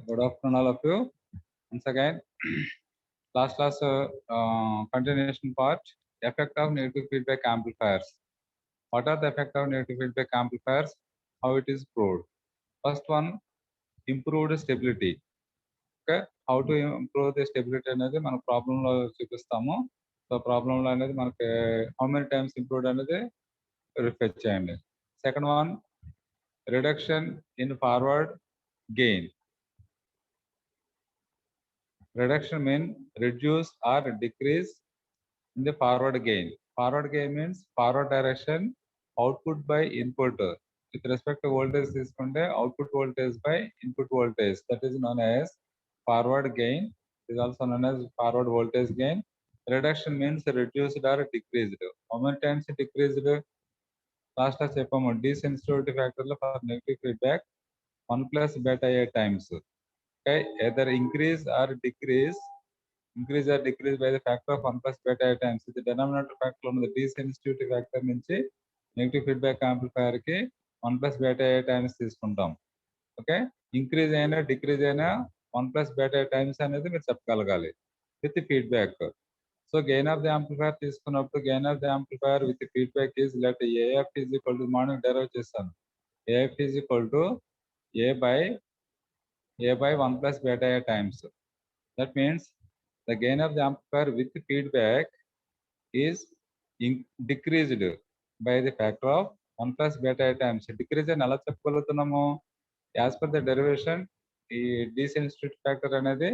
Good afternoon, all of you. Once again, last class continuation part, effect of negative feedback amplifiers. What are the effect of negative feedback amplifiers? How it is proved? First one, improved stability. Okay, how to improve the stability అనేది మన ప్రాబ్లంలో చూపిస్తాము. So ప్రాబ్లంలో అనేది మనకి how many times improved అనేది refresh చేయండి. Second one, reduction in forward gain. Reduction means reduce or decrease in the forward gain. Forward gain means forward direction output by input. With respect to voltage తీసుకుంటే output voltage by input voltage. That is known as forward gain. It is also known as forward voltage gain. Reduction means reduced or decreased. How many times decreased? Last class చెప్పాము desensitivity factor లో for negative feedback 1 plus beta A times. Okay, either increase or decrease by the factor of 1 plus beta A times. The denominator factor on the desensitivity factor నుంచి negative feedback amplifier కి 1 plus beta A times తీసుకుంటాం. Okay, increase అయినా decrease అయినా 1 plus beta A times అనేది మీరు చెప్పగలగాలి with feedback. So gain of the amplifier తీసుకున్నప్పుడు gain of the amplifier with feedback is let AF is equal to morning derive చేస్తాను. AF is equal to A by 1 plus beta A times. That means the gain of the amplifier with feedback is decreased by the factor of 1 plus beta A times. Decrease అని ఎలా చెప్పగలుగుతున్నాము? As per the derivation ఈ డీసెన్సిటివిటీ factor అనేది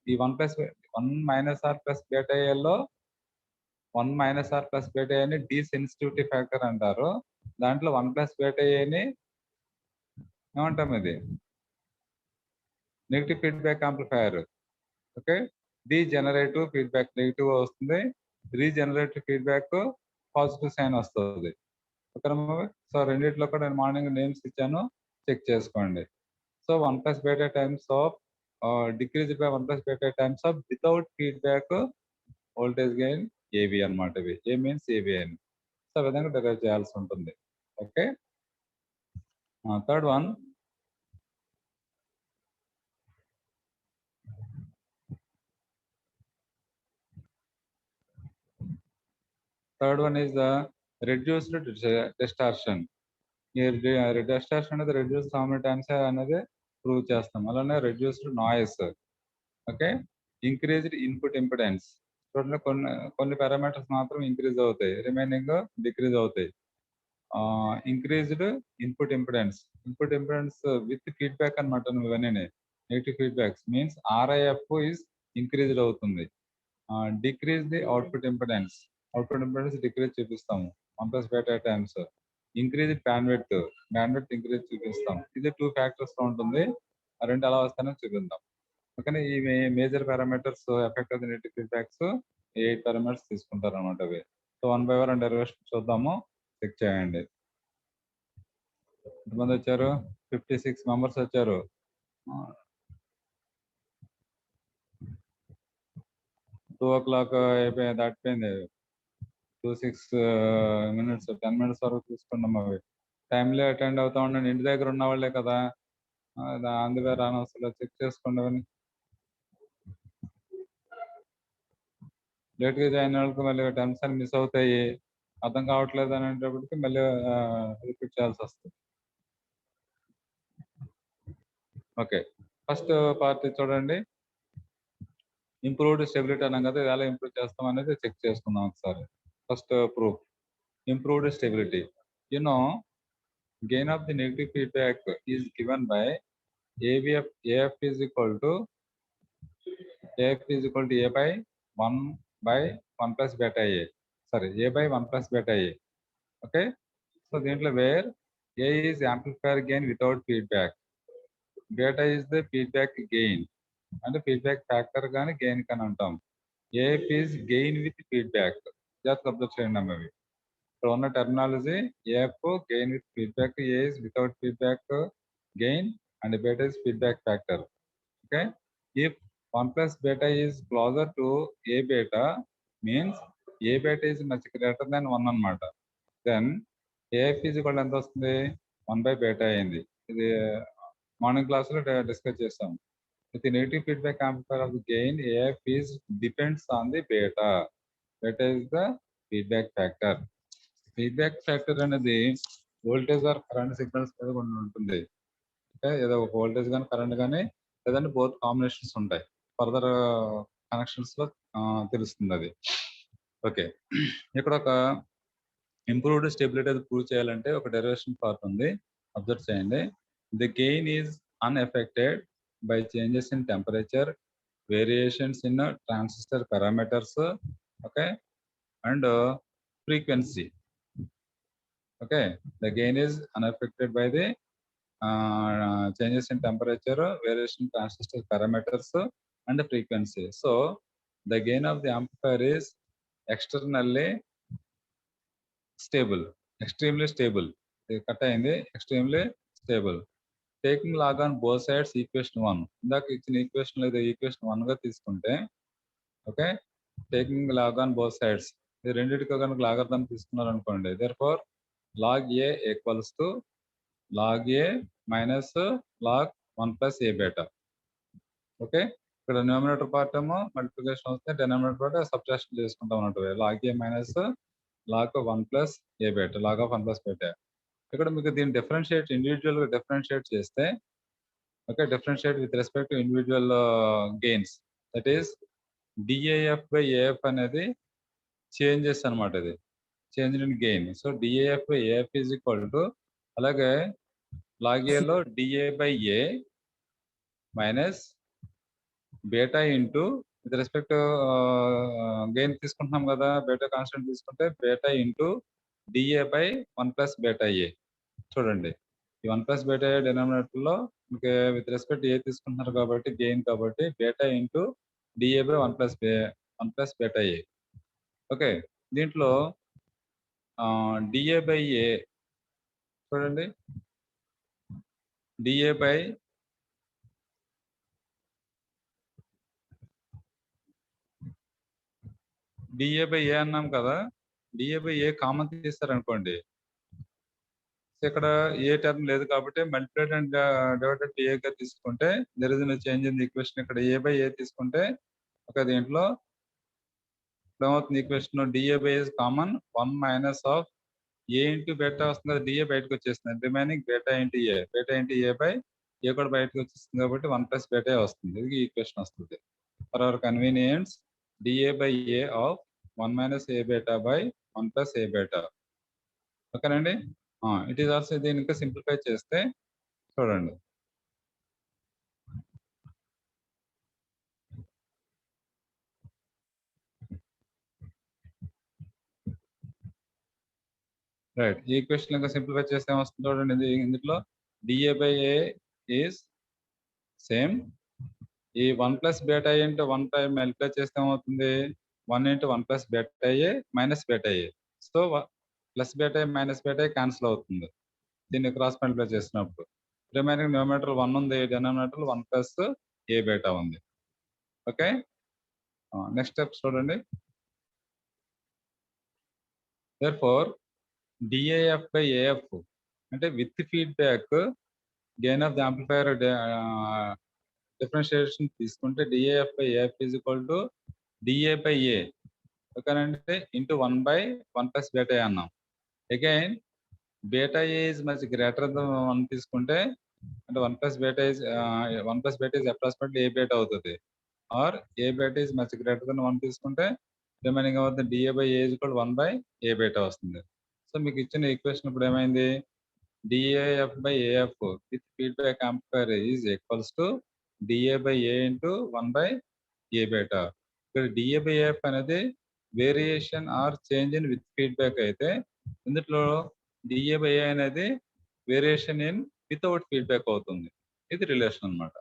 ఈ 1 minus r plus beta A లో 1 minus r plus beta A ని డీసెన్సిటివిటీ factor అంటారు. దాంట్లో 1 plus beta A ని ఏమంటాం? ఇది negative feedback amplifier. Okay, degenerative feedback negative వస్తుంది, రీజనరేటివ్ ఫీడ్బ్యాక్ పాజిటివ్ సైన్ వస్తుంది. ఓకేనా? సో రెండిట్లో కూడా నేను మార్నింగ్ నేమ్స్ ఇచ్చాను, చెక్ చేసుకోండి. So 1 plus beta times of decreased by 1 plus beta times of without feedback voltage gain AV అనమాట. ఇవి A మీన్స్ AV అని. సో ఆ విధంగా డెరైవ్ చేయాల్సి ఉంటుంది. Okay, third one, is the reduced distortion. ఈ డిస్టార్షన్ అనేది రెడ్యూస్ హౌ మెనీ టైమ్స్ అనేది ప్రూవ్ చేస్తాం. అలానే reduced noise. Okay, increased input impedance. చూడండి, కొన్ని పారామీటర్స్ మాత్రం ఇంక్రీజ్ అవుతాయి, రిమైనింగ్ డిక్రీజ్ అవుతాయి. Increased input impedance with feedback అనమాట. ఇవన్నీ negative feedbacks means RIF is increased అవుతుంది. Decrease the output impedance decrease చూపిస్తాము 1 plus beta times. Increase bandwidth increase చూపిస్తాం. ఇది 2 factors తో ఉంటుంది. ఆ రెండు ఎలా వస్తాయో చూపిద్దాం. ఓకేనా? ఈ major parameters effect of the negative feedbacks 8 parameters తీసుకుంటారు అనమాట అవి. సో 1 by 1 డెరివేషన్ చూద్దాము, చెక్ చేయండి. ఎంతమంది వచ్చారు? 56 members వచ్చారు. 2 o'clock దాటిపోయింది. 26 minutes 10 minutes వరకు తీసుకున్నాం. అవి టైంలో అటెండ్ అవుతా ఉండండి. ఇంటి దగ్గర ఉన్న వాళ్ళే కదా, అందువే రానవసరం, చెక్ చేసుకోండి. అవన్నీ లేట్గా జాయిన్ వాళ్ళకి మళ్ళీ టెన్షన్ మిస్ అవుతాయి. అర్థం కావట్లేదు అనేటప్పటికి మళ్ళీ రిపీట్ చేయాల్సి వస్తుంది. ఓకే, ఫస్ట్ పార్ట్ చూడండి. ఇంప్రూవ్డ్ స్టెబిలిటీ అన్నాం కదా, ఇది ఎలా ఇంప్రూవ్ చేస్తాం అనేది చెక్ చేసుకుందాం ఒకసారి. First proof, improved stability. gain of the negative feedback is given by AF is equal to A by 1 by 1 plus beta A. Sorry, A by 1 plus beta A. Okay, so దీంట్లో where A is amplifier gain without feedback, beta is the feedback gain, అంటే feedback factor కానీ gain కానీ అంటాం. AF is gain with feedback. జాగ్రత్త observe చేయండి అవి. ఇక్కడ ఉన్న terminology AF gain with feedback, A is without feedback gain, and beta is feedback factor. Okay, if 1 plus beta is closer to A beta means A beta is much greater than 1 అనమాట. Then AF is equal ఎంత వస్తుంది? 1 by beta అయింది. ఇది morning క్లాస్లో discuss చేస్తాం. With the negative feedback amplifier of the gain, AF is depends on the beta. Beta is the feedback factor. Feedback factor అనేది voltage are current signals మీద కొన్ని ఉంటుంది. అంటే ఏదో ఒక వోల్టేజ్ కానీ కరెంట్ కానీ లేదంటే బోత్ కాంబినేషన్స్ ఉంటాయి. ఫర్దర్ కనెక్షన్స్ లో తెలుస్తుంది అది. ఓకే, ఇక్కడ ఒక ఇంప్రూవ్డ్ స్టెబిలిటీ అది ప్రూవ్ చేయాలంటే ఒక డెరివేషన్ పార్ట్ ఉంది, అబ్జర్వ్ చేయండి. The gain is unaffected by changes in temperature, variations in transistor parameters, okay, and frequency. Okay, the gain is unaffected by the changes in temperature, variation in transistor parameters, and the frequency. So the gain of the amplifier is externally stable, extremely stable. Cut అయింది, extremely stable. Taking log on both sides equation 1. ఇందాక ఇచ్చిన equation లేదా equation 1 గా తీసుకుంటే, okay, taking log on both sides, ఇది రెండింటికి కనుక logarithm తీసుకున్నారు అనుకోండి, therefore log A equals to log A minus log 1 plus A beta. Okay, ఇక్కడ న్యూమినేటర్ పార్ట్ ఏమో మల్టిప్లికేషన్ వస్తే డినామినేటర్ పార్ట్ సబ్ట్రాక్షన్ చేసుకుంటాం అన్నట్టు. Log A minus log 1 plus A beta, log of 1 plus beta. ఇక్కడ మీకు దీన్ని డిఫరెన్షియేట్ ఇండివిజువల్ గా differentiate చేస్తే, okay, differentiate with respect to individual gains, that is dAF by AF అనేది చేంజెస్ అనమాట. ఇది change in gain. So dAF by AF is equal to, అలాగే log ఏలో dA by A minus beta into with respect gain తీసుకుంటున్నాం కదా, beta constant తీసుకుంటే beta into dA by 1 plus beta A. చూడండి, ఈ 1 ప్లస్ బేటా ఏ denominator లో మీకు with respect ఏ తీసుకుంటున్నారు కాబట్టి గెయిన్, కాబట్టి beta into dA by 1 plus beta A. Okay, దీంట్లో డిఏ బై ఏ చూడండి, డిఏ బై ఏ అన్నాం కదా, డిఏ బై ఏ కామన్ తీస్తారనుకోండి, ఇక్కడ ఏ టర్మ్ లేదు కాబట్టి multiplied and divided by A గా తీసుకుంటే there is no change in the equation. ఇక్కడ ఏ బై ఏ తీసుకుంటే, ఒక దీంట్లో ఏమవుతుంది, equation dA by A common 1 minus of A into beta వస్తుంది కదా, డిఏ బయటకు వచ్చేస్తుంది, remaining beta into A, beta into A by A కూడా బయటకు వచ్చేస్తుంది కాబట్టి 1 ప్లస్ బేటా వస్తుంది. ఇది ఈక్వేషన్ వస్తుంది. For our convenience, dA by A of 1 minus A beta by 1 plus A beta. ఓకేనండి. ఇట్ ఈస్ ఆల్సో, దీన్ని ఇంకా సింప్లిఫై చేస్తే చూడండి, రైట్, ఈ ఈక్వేషన్ ఇంకా సింప్లిఫై చేస్తే ఏమొస్తుంది చూడండి, ఇందులో dA by A is same, ఈ 1 plus beta into 1 time multiply చేస్తే ఏమవుతుంది, 1 into 1 plus beta A minus beta A. So plus beta A minus beta A cancel అవుతుంది దీన్ని క్రాస్ మల్టిప్లై చేసినప్పుడు. రిమైనింగ్ న్యూమినేటర్ 1 ఉంది, డినామినేటర్ 1 ప్లస్ ఏ బేటా ఉంది. Okay, next step చూడండి. Therefore DAF by Af అంటే with feedback gain of the amplifier differentiation తీసుకుంటే dAf by AF is equal to dA by A, ఓకేనంటే into 1 by 1 plus beta A అన్నాం. Again beta A is much greater than 1 తీసుకుంటే, అంటే 1 plus beta is approximately A beta అవుతుంది, or A beta is much greater than 1 తీసుకుంటే remaining అవుతుంది dA by A is equal 1 by A beta వస్తుంది. So మీకు ఇచ్చిన equation ఇప్పుడు ఏమైంది, dAF by AF with feedback amplifier is equals to dA by A into 1 by A beta. ఇక్కడ dA by AF అనేది variation or change in with feedback అయితే, ఇందులో dA by ఏ అనేది వేరియేషన్ ఇన్ వితౌట్ ఫీడ్బ్యాక్ అవుతుంది. ఇది relation అన్నమాట.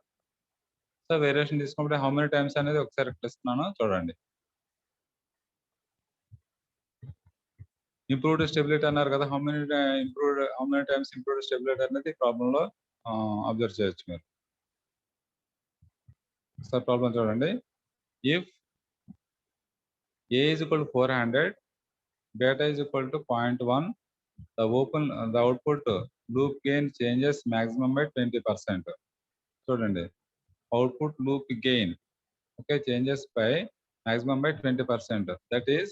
So variation తీసుకున్నప్పుడు how many times అనేది ఒకసారి ఇక్కడ ఇస్తున్నాను చూడండి. ఇంప్రూవ్డ్ స్టెబిలిటీ అన్నారు కదా, how many times improved stability అనేది ప్రాబ్లం లో అబ్జర్వ్ చేయొచ్చు మీరు. సార్ ప్రాబ్లం చూడండి, if A is equal to 400, beta is equal to 0.1, the output loop gain changes maximum by 20%. చూడండి, output loop gain, okay, changes by maximum by 20%. That is,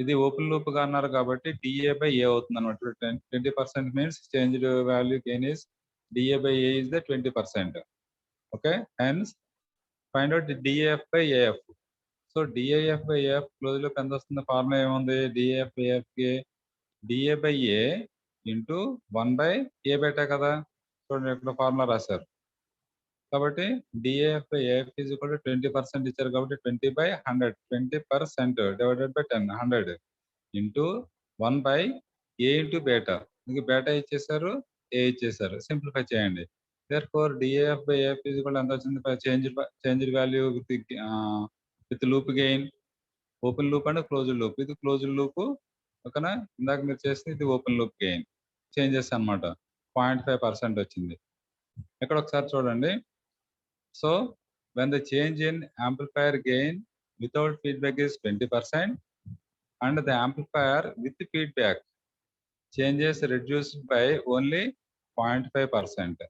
ఇది open loop గా అన్నారు కాబట్టి dA by A అవుతుంది అనమాట. 20% means changed value gain is dA by A is the 20%. Okay, hence find out dAF by AF. So dAF by AF close loop ఎంత వస్తుంది? Formula ఏముంది? DAF by AF కి dA by A into 1 by A beta కదా. చూడండి ఇక్కడ formula రాశారు కాబట్టి dAF by AF is equal to 20% ఇచ్చారు కాబట్టి 20/100, 20% divided by 10, 100 into 1 by A into beta. మీకు బేటా ఇచ్చేసారు, ఏ ఇచ్చేసారు, సింప్లిఫై చేయండి. Therefore DAF by AF is equal ఎంత వచ్చింది? Changed value with loop gain. Open loop అంటే క్లోజ్డ్ లూప్, ఇది క్లోజ్డ్ లూప్. ఓకేనా, ఇందాక మీరు చేస్తే ఇది ఓపెన్ లూప్ గెయిన్ చేంజెస్ అనమాట. 0.5% వచ్చింది. ఇక్కడ ఒకసారి చూడండి. So when the change in amplifier gain without feedback is 20% and the amplifier with feedback changes reduced by only 0.5%.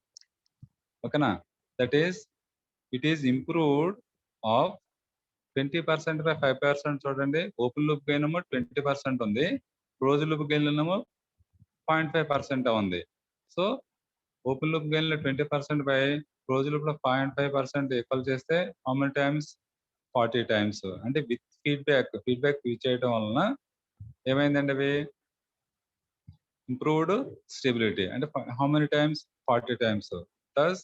Okay na? That is, it is improved of 20% by 5%. చూడండి, open loop gain ఏమో 20% ఉంది, close loop gain ఏమో 0.5% ఉంది. So open loop gain లో 20% by close loop లో 0.5% equal చేస్తే how many times? 40 times. అంటే with feedback use చేయడం వలన ఏమైందండి? అవి ఇంప్రూవ్డ్ స్టెబిలిటీ. అంటే how many times? 40 times. Thus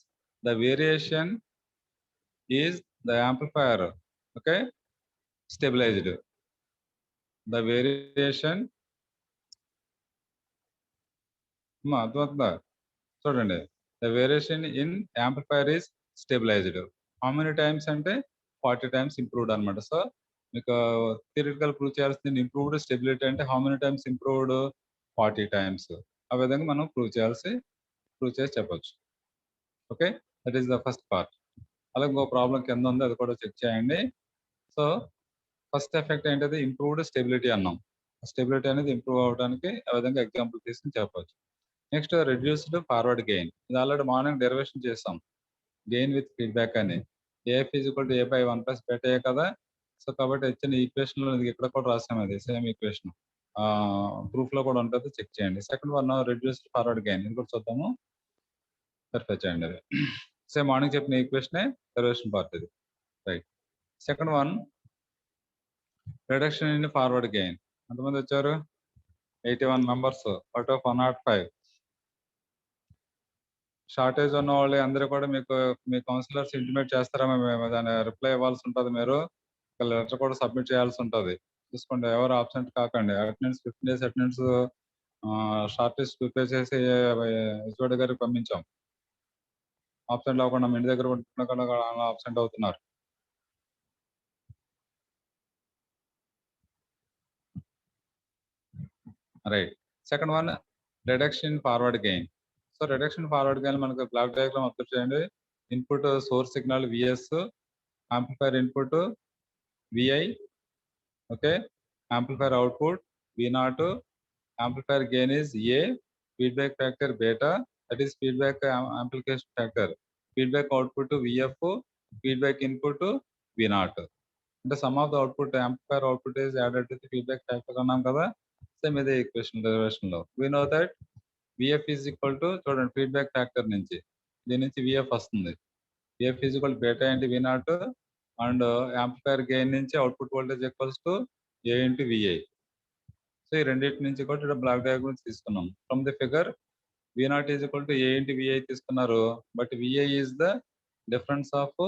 the variation is the amplifier, okay, stabilized. The variation అర్థమవుతుందా? చూడండి, the variation in amplifier is stabilized. How many times అంటే 40 times improved అనమాట. సో మీకు థియరిటికల్ ప్రూవ్ చేయాల్సింది ఇంప్రూవ్డ్ స్టెబిలిటీ అంటే how many times improved? 40 times. ఆ విధంగా మనం ప్రూవ్ చేసి చెప్పొచ్చు. Okay, that is the first part. అలాగే ఇంకో ప్రాబ్లం కింద ఉంది, అది కూడా చెక్ చేయండి. సో ఫస్ట్ ఎఫెక్ట్ ఏంటది? ఇంప్రూవ్డ్ స్టెబిలిటీ అన్నాం. స్టెబిలిటీ అనేది ఇంప్రూవ్ అవడానికి ఆ విధంగా ఎగ్జాంపుల్ తీసుకుని చెప్పొచ్చు. Next reduced forward gain. ఇది ఆల్రెడీ మార్నింగ్ డెరివేషన్ చేసాం, గెయిన్ విత్ ఫీడ్బ్యాక్ అని. AF is equal to A by 1 plus beta A కదా. సో కాబట్టి ఇచ్చిన ఈక్వేషన్ లో ఇక్కడ కూడా రాసాం, అది సేమ్ ఈక్వేషన్. ప్రూఫ్ లో కూడా ఉంటుంది, చెక్ చేయండి. Second one reduced forward gain, ఇది కూడా చూద్దాము, వెరిఫై చేయండి. అది సేమ్ మార్నింగ్ చెప్పిన ఈక్వేషన్, డెరివేషన్ పార్ట్ ఇది. Right. Second one reduction in forward gain. ఎంతమంది వచ్చారు? 81 మెంబర్స్ అవుట్ ఆఫ్ 105. షార్టేజ్ ఉన్న వాళ్ళు అందరూ కూడా మీ కౌన్సిలర్స్ ఇంటిమేట్ చేస్తారా? మేము దాని రిప్లై ఇవ్వాల్సి ఉంటుంది. మీరు లెటర్ కూడా సబ్మిట్ చేయాల్సి ఉంటుంది. చూసుకోండి, ఎవరు ఆబ్సెంట్ కాకండి. Attendance 15 days attendance short list prepare చేసి హెచ్ఓడి గారికి పంపించాం. ఆబ్సెంట్ అవ్వకుండా మీ ఇంటి దగ్గర ఉంటున్నా ఆబ్సెంట్ అవుతున్నారు. Right. Second one reduction forward gain. So reduction forward gain మనకు బ్లాక్ డయాగ్రామ్ అబ్జర్వ్ చేయండి. Input source signal VS, amplifier input VI, okay, amplifier output V0, amplifier gain is A, feedback factor beta, that is feedback amplification factor, feedback output VF, feedback input V0. అంటే sum of the output amplifier output is added to the feedback factor అన్నాం కదా. Same ఇదే equation derivation లో we know that VF is equal to, చూడండి, feedback factor నుంచి దీని నుంచి VF వస్తుంది. VF is equal beta into V0 and amplifier gain నుంచి output voltage equals to A into VI. So ఈ రెండింటి నుంచి కూడా ఇక్కడ బ్లాక్ డయాగ్రామ్స్ తీసుకున్నాం. From the figure V0 is equal to A into VI తీసుకున్నారు, but VI is the difference of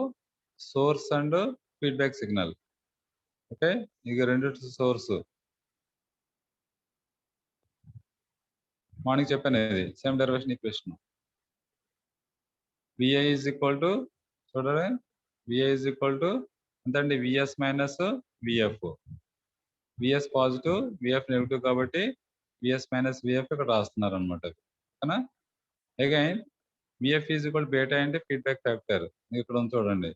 source and feedback signal. Okay, ఇక రెండు source morning చెప్పాను, ఇది same derivation equation. VI is equal to, చూడండి, VI is equal to ఎంతండి? VS minus VF. VS positive, VF negative కాబట్టి VS minus VF ఇక్కడ రాస్తున్నారు అనమాట. ఓకేనా? Again VF is equal beta అంటే ఫీడ్బ్యాక్ ఫ్యాక్టర్ ఇక్కడ ఉంది, చూడండి,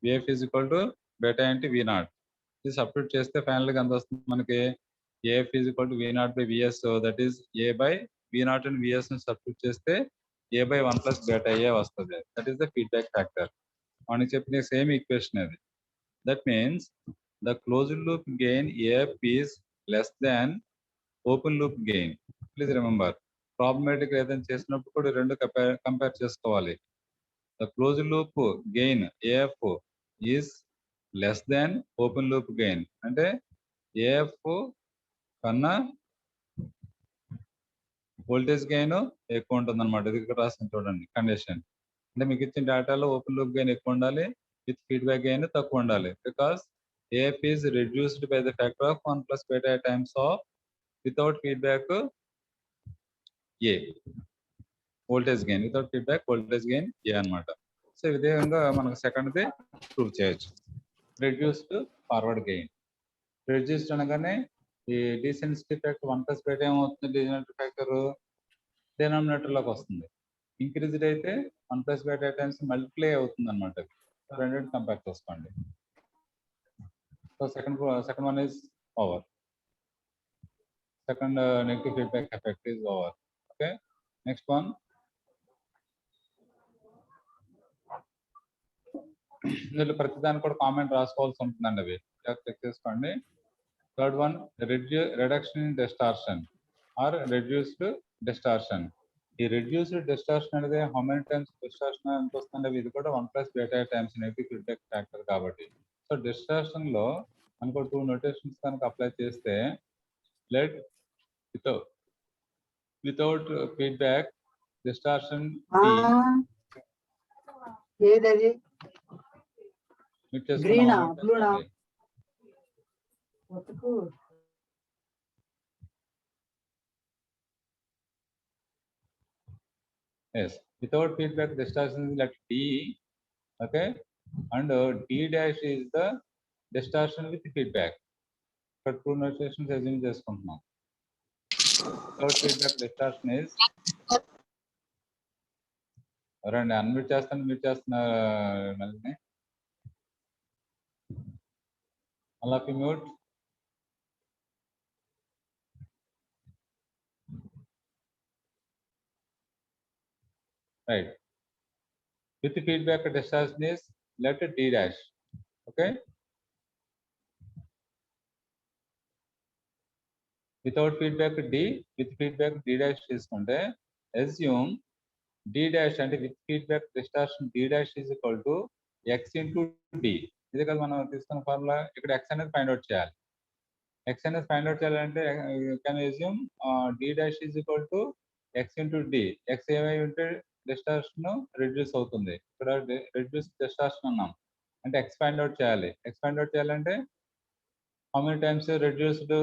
VF is equal to beta అంటే V0. ఇది సబ్స్టిట్యూట్ చేస్తే ఫైనల్ గా ఎంత వస్తుంది మనకి? Af is equal to V0 by VS, that is A by V0 and VS ని సబ్స్టిట్యూట్ చేస్తే A by 1 plus beta A వస్తుంది. That is the feedback factor. అని చెప్పిన సేమ్ ఈక్వేషన్ అది. That means the closed loop gain AF is less than open loop gain. Please remember, problematic ఏదైనా చేసినప్పుడు కూడా రెండు కంపేర్ చేసుకోవాలి. The closed loop gain AF is less than open loop gain. అంటే AF కన్నా voltage gain ఎక్కువ ఉంటుంది అనమాట. ఇది ఇక్కడ రాసింది చూడండి కండిషన్. అంటే మీకు ఇచ్చిన డేటాలో ఓపెన్ లూప్ గెయిన్ ఎక్కువ ఉండాలి, విత్ ఫీడ్బ్యాక్ గెయిన్ తక్కువ ఉండాలి. Because AF is reduced by the factor of 1 plus beta times of without feedback A. Voltage gain without feedback voltage gain A అనమాట. సో ఈ విధంగా మనకు సెకండ్ది ప్రూవ్ చేయొచ్చు. Reduced forward gain. రెడ్యూస్డ్ అనగానే ఈ డీసెన్సిటివ్ ఫ్యాక్టర్ 1 plus beta ఏమవుతుంది, degenerative factor డినామినేటర్లోకి వస్తుంది. ఇంక్రీజ్డ్ అయితే 1 plus beta టైమ్స్ మల్టిప్లై అవుతుంది అనమాట. రెండింటిని కంపేర్ చేసుకోండి. So second one is over. Second negative feedback effect is over. Okay. Next one. ఇందులో ప్రతిదానికి కూడా కామెంట్ రాసుకోవాల్సి ఉంటుందండి. అవి చెక్ చేసుకోండి. Third one, reduction in distortion or reduced distortion. ఈ రెడ్యూస్డ్ డిస్టార్షన్ అనేది హౌ మెనీ టైమ్స్ డిస్టార్షన్ ఎంత వస్తుంది? ఇది కూడా 1 plus beta times negative feedback factor కాబట్టి. సో డిస్టార్షన్ లో మనకు 2 నోటేషన్స్ కనుక అప్లై చేస్తే లెట్ వితౌట్ ఫీడ్బ్యాక్ డిస్టార్షన్ ఏదది గ్రీనా బ్లూనా yes, without feedback distortion is like D, okay, and D dash is the distortion with feedback. For two notations assume చేసుకుంటున్నాం. Without feedback distortion is రండి unmute చేస్తాను, mute చేస్తున్నా మళ్ళీ అలా mute. Right. With the feedback distortion is let D dash. Okay. Without feedback D, with feedback D dash తీసుకుంటే assume D dash అంటే with feedback distortion D dash is equal to X into D. ఇది కదా మనం తీసుకున్న formula. ఇక్కడ X అనేది find out చేయాలి. X అనేది ఫైండ్ అవుట్ చేయాలంటే can assume D dash is equal to X into D. X ఏమై ఉంటే డిస్టార్షన్ రిడ్యూస్ అవుతుంది. ఇక్కడ రిడ్యూస్ డిస్టార్షన్ అన్నాం అంటే X ఫైండ్ అవుట్ చేయాలి. X ఫైండ్ అవుట్ చేయాలంటే how many times reduced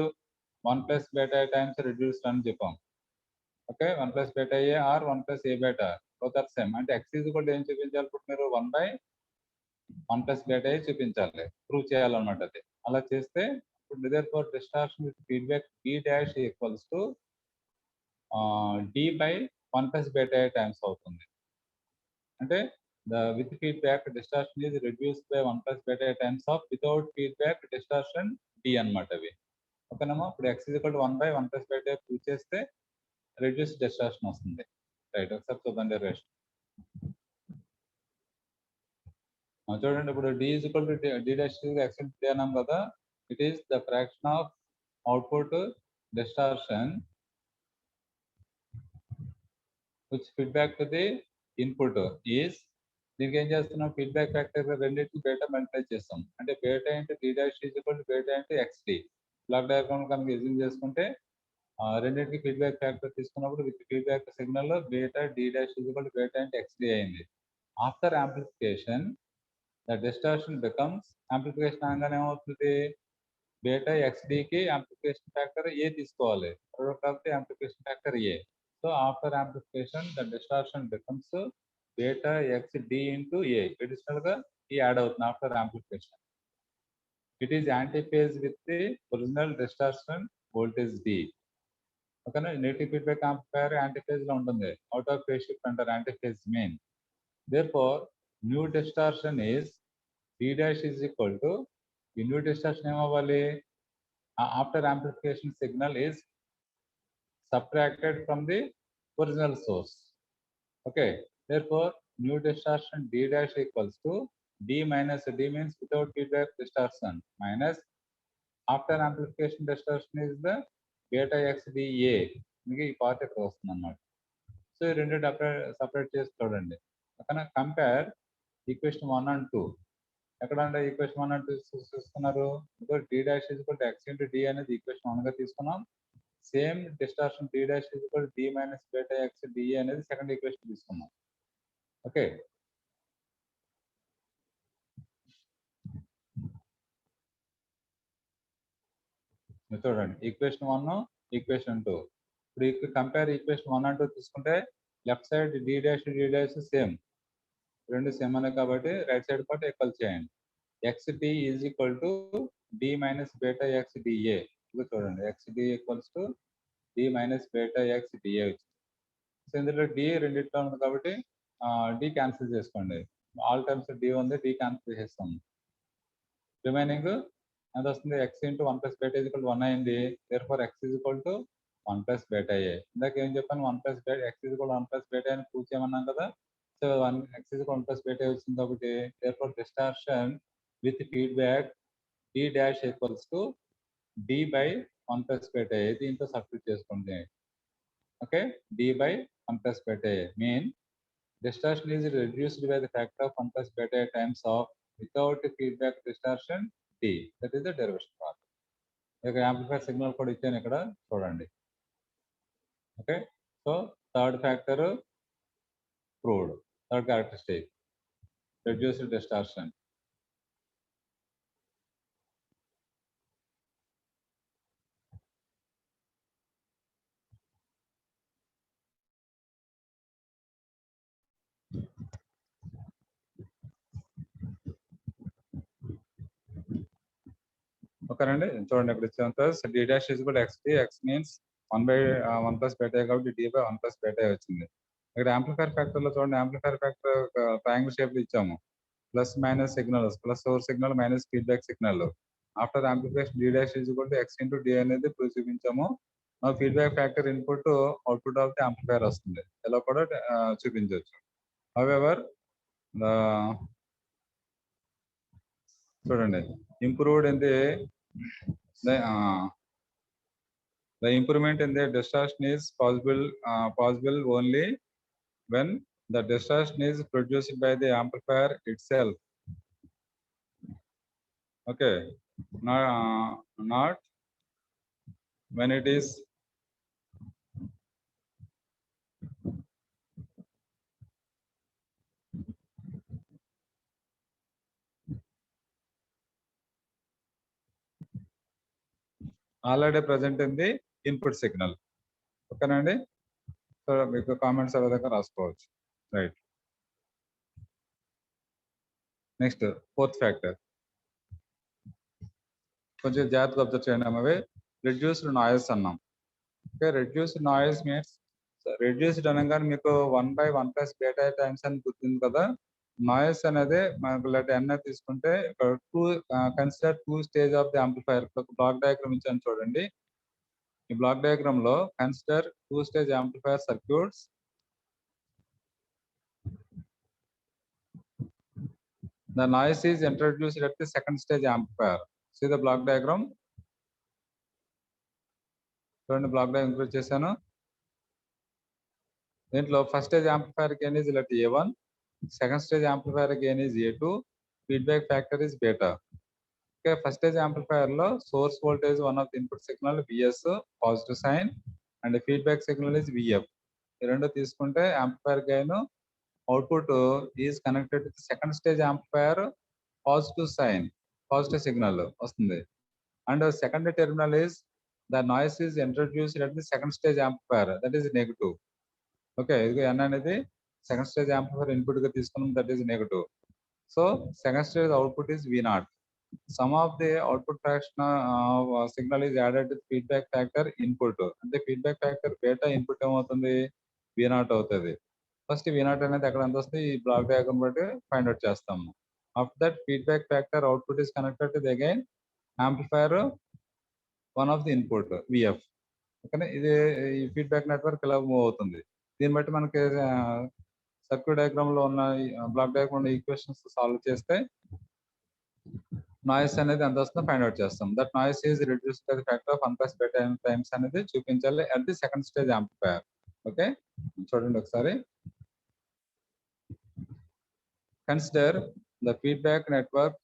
1 plus beta times reduced అని చెప్పాం. Okay, 1 plus beta A or 1 plus A beta both are same. అంటే X is equal to ఏం చూపించాలి? ఇప్పుడు మీరు 1/1 plus beta A చూపించాలి, ప్రూవ్ చేయాలన్నమాట. అది అలా చేస్తే ఇప్పుడు therefore distortion with feedback D dash equals to D by 1 plus beta A times అవుతుంది. అంటే the with feedback distortion is reduced by 1 plus beta A times of without feedback distortion D అన్నమాట. అవి ఓకేనమ్మా. ఇప్పుడు X is equal to 1/1 plus beta A prove చేస్తే reduce distortion వస్తుంది. Right, ఒకసారి చూద్దండి rest. చూడండి ఇప్పుడు D is equal to D dash X into D అన్నాం కదా. It is the fraction of output distortion which feedback to the input is. దీనికి ఏం చేస్తున్నాం? ఫీడ్బ్యాక్ ఫ్యాక్టర్ రెండింటికి బేటా మల్టిప్లై చేస్తాం. అంటే beta into D dash is equal to beta into XD. Block diagram కనుక assume చేసుకుంటే రెండింటికి ఫీడ్బ్యాక్ ఫ్యాక్టర్ తీసుకున్నప్పుడు with feedback signal beta D dash is equal to beta into XD అయింది. After amplification the distortion becomes, amplification అనగానే ఏమవుతుంది? Beta XDకి amplification factor A తీసుకోవాలి, కాబట్టి amplification factor A. So after amplification the distortion becomes beta XD into A. Additional గా ఈ add అవుతుంది after amplification. It is antiphase with the original distortion voltage D. ఓకేనా. Negative feedback amplifier antiphase లో ఉంటుంది. Out of phase shift అంటారు, antiphase mean. Therefore new distortion is D dash is equal to, ఈ new distortion ఏమవ్వాలి? After amplification signal is subtracted from the original source. Okay, therefore new distortion D dash equals to D minus D means without feedback distortion minus after amplification distortion is the beta XDA. మీకు ఈ part ఇక్కడ వస్తుంది అన్నమాట. So ఈ రెండు separate చేసి చూడండి. అక్కడ కంపేర్ ఈక్వేషన్ 1 and 2. ఎక్కడ అంటే ఈక్వేషన్ 1 and 2 చూస్తున్నారు. D dash is equal to x into D అనేది ఈక్వేషన్ 1 గా తీసుకున్నాం. Same distortion D dash is equal to D minus beta x DA అనేది సెకండ్ ఈక్వేషన్ తీసుకున్నాం. ఓకే, చూడండి ఈక్వేషన్ 1 ఈక్వేషన్ 2. ఇప్పుడు కంపేర్ ఈక్వేషన్ 1 and 2 తీసుకుంటే left side D dash same, రెండు same అనే కాబట్టి రైట్ సైడ్ పార్ట్ ఈక్వల్ చేయండి. XD is equal to D minus beta x DA. ఇప్పుడు చూడండి XD equals to D minus beta x DA వచ్చింది. So ఇందులో D రెండిట్లో ఉంది కాబట్టి D క్యాన్సిల్ చేసుకోండి. ఆల్ టైమ్స్ D ఉంది, D క్యాన్సిల్ చేస్తాం. రిమైనింగ్ ఎంత వస్తుంది? x into 1 plus beta is equal to 1 అయింది. therefore x is equal to 1 plus beta a. ఇందాక ఏం చెప్పాను? 1 plus beta x is equal to 1 plus beta అని ప్రూవ్ చేయమన్నాం కదా. So x is equal to 1 plus beta వచ్చింది కాబట్టి therefore distortion with feedback D dash equals to D by 1 plus beta a. దీంతో substitute చేసుకోండి. Okay, D by 1 plus beta a mean distortion is reduced by the factor of 1 plus beta a times of without feedback distortion D. That is the derivation part. ఇక amplifier signal కూడా ఇచ్చాను ఇక్కడ చూడండి. Okay, so third factor proved, third characteristic reduced distortion. ఓకేనండి, చూడండి ఇక్కడ ఇచ్చిన D dash is equal to XD. X means 1 by 1 plus beta కాబట్టి D by 1 plus beta వచ్చింది. ఇక్కడ యాంప్లిఫైర్ ఫ్యాక్టర్ లో చూడండి, యాంప్లిఫైర్ ఫ్యాక్టర్ ట్రయాంగిల్ షేప్ లో ఇచ్చాము. Plus minus signal, plus source signal minus feedback signal. After amplification D dash is equal to X into D అనేది చూపించాము. Feedback factor input output of the amplifier వస్తుంది, ఇలా కూడా చూపించవచ్చు. హౌఎవర్ చూడండి improved in the the improvement in the distortion is possible only when the distortion is produced by the amplifier itself. Okay, not when it is already present in the input signal. ఓకేనండి, so మీకు comments ఎవరి రాసుకోవచ్చు. Right, next fourth factor కొంచెం జాగ్రత్తగా observe చేయండి. అవి reduced noise అన్నాం. Okay, reduced noise means reduced అనగానే మీకు 1 by 1 plus beta టైమ్స్ అని గుర్తుంది కదా. నాయిస్ అనేది మనకు n తీసుకుంటే consider 2 stage of the amplifier. Block diagram ఇచ్చాను చూడండి. ఈ బ్లాక్ డయాగ్రామ్ లో consider 2 stage amplifier circuits. The noise is introduced at the second stage amplifier. See the block diagram. చూడండి బ్లాక్ డయాగ్రామ్ ఇంక్లూడ్ చేశాను. దీంట్లో first stage amplifier gain is let A1, second stage amplifier gain is A2, feedback factor is beta. Okay, first stage amplifier లో source voltage one of the input signal Vs positive sign and feedback signal is Vf. ఈ రెండు తీసుకుంటే amplifier gain output is connected to second stage amplifier positive sign, positive signal వస్తుంది. And second terminal is the noise is introduced at the second stage amplifier, that is negative. Okay, ఇది n అనేది second stage amplifier input గా తీసుకున్నాం, that is negative. So second stage output is V0. Some of the output fraction signal is added to feedback factor input. అంటే feedback factor beta input ఏమవుతుంది? V0 అవుతుంది. First V0 అనేది ఎక్కడ ఎంత వస్తుంది? ఈ బ్లాక్ డయాగ్రామ్ బట్టి ఫైండ్ అవుట్ చేస్తాము. After that feedback factor output is connected to the again amplifier one of the input Vf. ఓకేనా, ఇది ఈ ఫీడ్బ్యాక్ నెట్వర్క్ ఇలా మూవ్ అవుతుంది. దీన్ని బట్టి మనకి సర్క్యూట్ డయాగ్రామ్ లో ఉన్న బ్లాక్ డయాగ్రామ్ ఉన్న ఈక్వేషన్స్ సాల్వ్ చేస్తే నాయిస్ అనేది ఎంత వస్తుందో ఫైండ్ అవుట్ చేస్తాం. That noise is reduced by the factor of 1 + beta times అనేది చూపించాలి at the second stage amplifier. Okay, చూడండి ఒకసారి. Consider the feedback network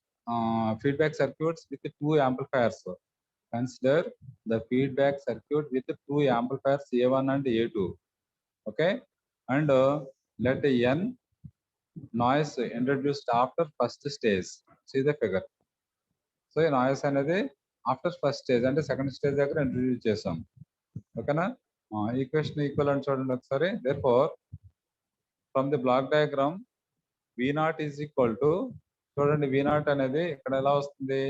feedback circuits with 2 amplifiers. Consider the feedback circuit with 2 amplifiers A1 and A2. Okay, and let n noise introduced after first stage. See the figure. So noise అనేది after first stage అంటే second stage దగ్గర introduce చేసాం. ఓకేనా, equation equal అని చూడండి ఒకసారి. therefore from the block diagram V0 is equal to, చూడండి V0 అనేది ఇక్కడ ఎలా వస్తుంది,